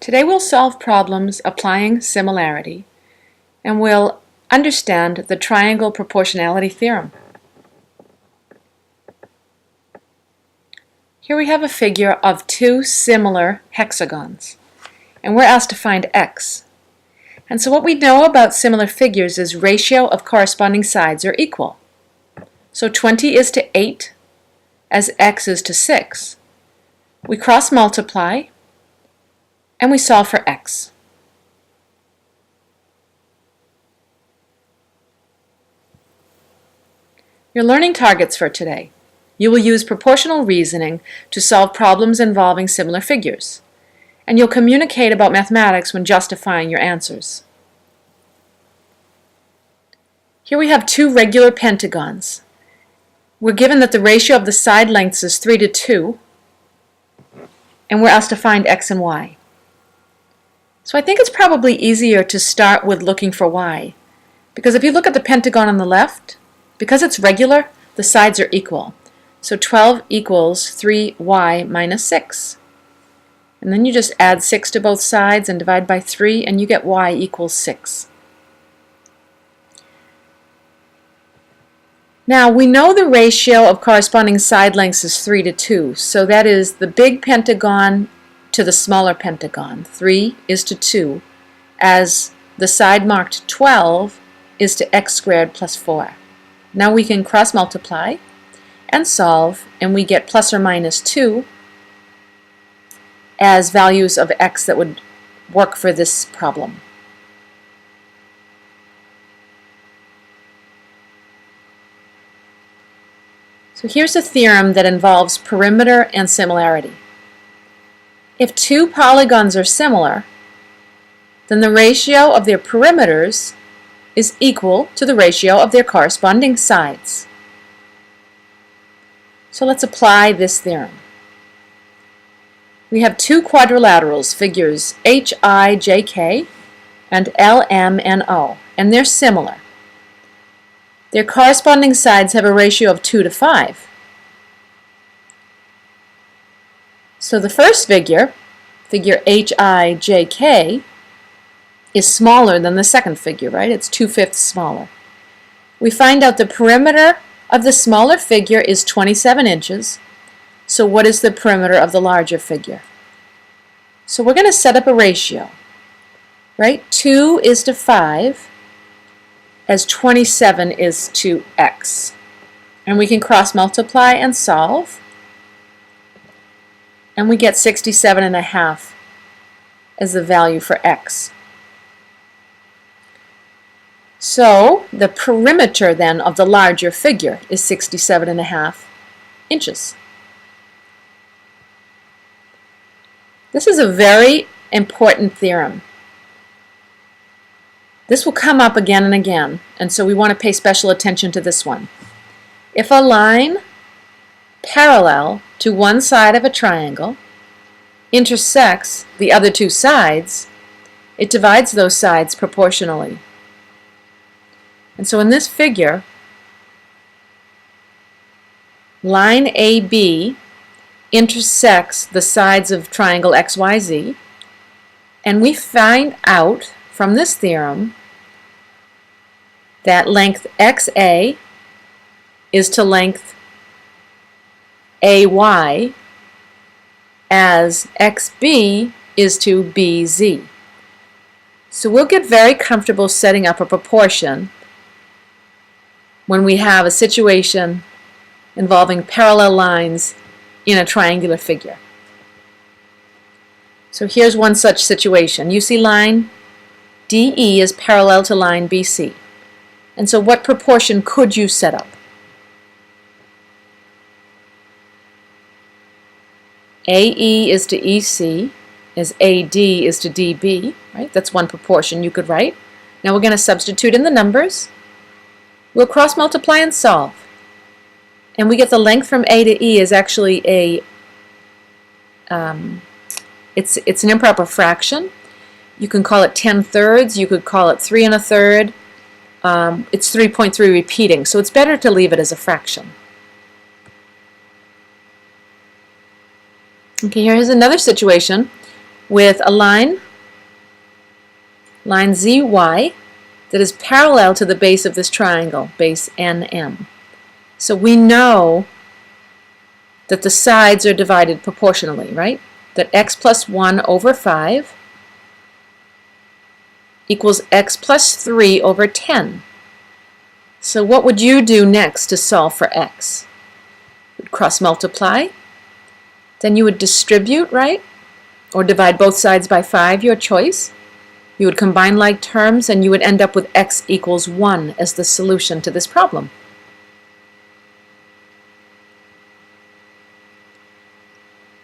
Today we'll solve problems applying similarity, and we'll understand the triangle proportionality theorem. Here we have a figure of two similar hexagons, and we're asked to find x. And so what we know about similar figures is ratio of corresponding sides are equal. So 20 is to 8 as x is to 6. We cross multiply and we solve for x. Your learning targets for today. You will use proportional reasoning to solve problems involving similar figures, and you'll communicate about mathematics when justifying your answers. Here we have two regular pentagons. We're given that the ratio of the side lengths is 3 to 2, and we're asked to find x and y. So I think it's probably easier to start with looking for y, because if you look at the pentagon on the left, because it's regular, the sides are equal. So 12 equals 3y minus 6. And then you just add 6 to both sides and divide by 3, and you get y equals 6. Now we know the ratio of corresponding side lengths is 3 to 2, so that is the big pentagon to the smaller pentagon. 3 is to 2, as the side marked 12 is to x squared plus 4. Now we can cross multiply and solve, and we get plus or minus 2 as values of x that would work for this problem. So here's a theorem that involves perimeter and similarity. If two polygons are similar, then the ratio of their perimeters is equal to the ratio of their corresponding sides. So let's apply this theorem. We have two quadrilaterals, figures HIJK and LMNO, and they're similar. Their corresponding sides have a ratio of 2 to 5. So the first figure, figure HIJK, is smaller than the second figure, right? It's 2/5 smaller. We find out the perimeter of the smaller figure is 27 inches. So what is the perimeter of the larger figure? So we're going to set up a ratio, right? 2 is to 5, as 27 is to x. And we can cross multiply and solve, and we get 67.5 as the value for x. So the perimeter then of the larger figure is 67.5 inches. This is a very important theorem. This will come up again and again, and so we want to pay special attention to this one. If a line parallel to one side of a triangle intersects the other two sides, it divides those sides proportionally. And so in this figure, line AB intersects the sides of triangle XYZ, and we find out from this theorem that length XA is to length AY as XB is to BZ. So we'll get very comfortable setting up a proportion when we have a situation involving parallel lines in a triangular figure. So here's one such situation. You see line DE is parallel to line BC. And so what proportion could you set up? AE is to EC, as AD is to DB, right? That's one proportion you could write. Now we're going to substitute in the numbers. We'll cross multiply and solve. And we get the length from A to E is actually it's an improper fraction. You can call it 10/3, you could call it 3 1/3. It's 3.3 repeating, so it's better to leave it as a fraction. Okay, here's another situation with a line ZY, that is parallel to the base of this triangle, base NM. So we know that the sides are divided proportionally, right? That x plus 1 over 5 equals x plus 3 over 10. So what would you do next to solve for x? You would cross multiply, then you would distribute, right? Or divide both sides by 5, your choice. You would combine like terms and you would end up with x equals 1 as the solution to this problem.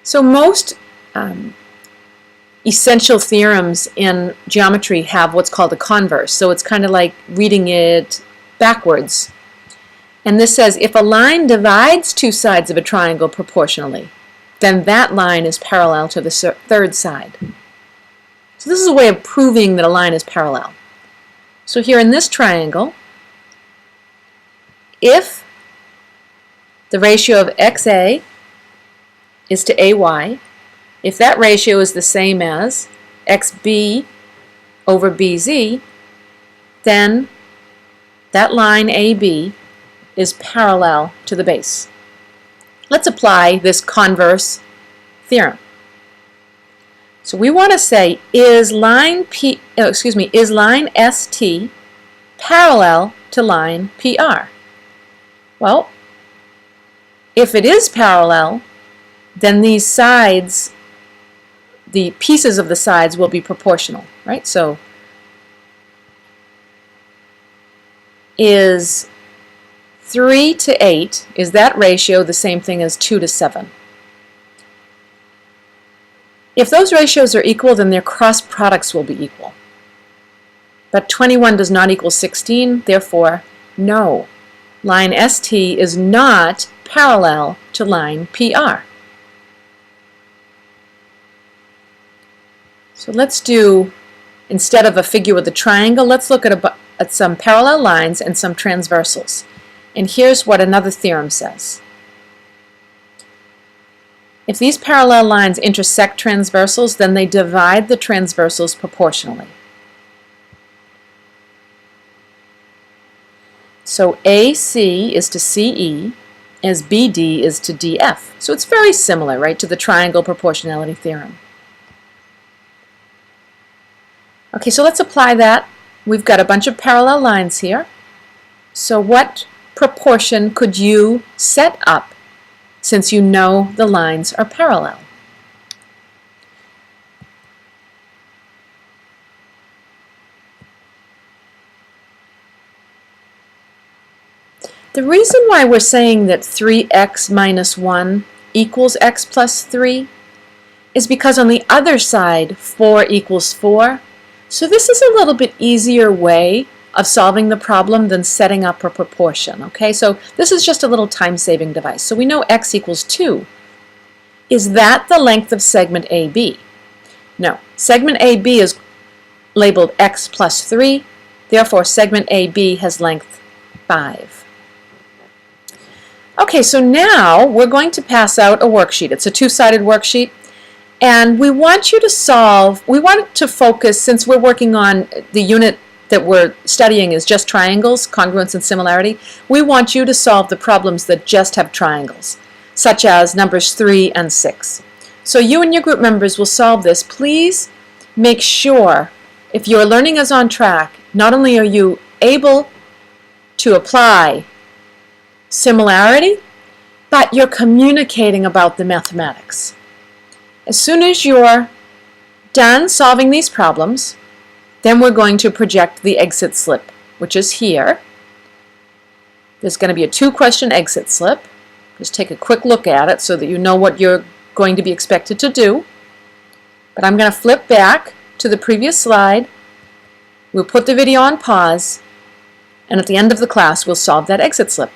So most essential theorems in geometry have what's called a converse. So it's kind of like reading it backwards. And this says if a line divides two sides of a triangle proportionally, then that line is parallel to the third side. So this is a way of proving that a line is parallel. So here in this triangle, if the ratio of XA is to AY, if that ratio is the same as XB over BZ, then that line AB is parallel to the base. Let's apply this converse theorem. So we want to say, is line ST parallel to line PR? Well, if it is parallel, then these sides, the pieces of the sides will be proportional, right? So is 3 to 8, is that ratio the same thing as 2 to 7? If those ratios are equal, then their cross products will be equal. But 21 does not equal 16, therefore, no. Line ST is not parallel to line PR. So let's do, instead of a figure with a triangle, let's look at some parallel lines and some transversals. And here's what another theorem says. If these parallel lines intersect transversals, then they divide the transversals proportionally. So AC is to CE as BD is to DF. So it's very similar, right, to the triangle proportionality theorem. Okay, so let's apply that. We've got a bunch of parallel lines here. So what proportion could you set up since you know the lines are parallel? The reason why we're saying that 3x minus 1 equals x plus 3 is because on the other side 4 equals 4. So this is a little bit easier way of solving the problem than setting up a proportion. Okay, so this is just a little time-saving device. So we know x equals 2. Is that the length of segment AB? No. Segment AB is labeled x plus 3. Therefore, segment AB has length 5. Okay, so now we're going to pass out a worksheet. It's a two-sided worksheet. And we want you to solve, we want to focus, since we're working on the unit that we're studying is just triangles, congruence and similarity, we want you to solve the problems that just have triangles, such as numbers 3 and 6. So you and your group members will solve this. Please make sure, if your learning is on track, not only are you able to apply similarity, but you're communicating about the mathematics. As soon as you're done solving these problems, then we're going to project the exit slip, which is here. There's going to be a 2-question exit slip. Just take a quick look at it so that you know what you're going to be expected to do. But I'm going to flip back to the previous slide. We'll put the video on pause, and at the end of the class, we'll solve that exit slip.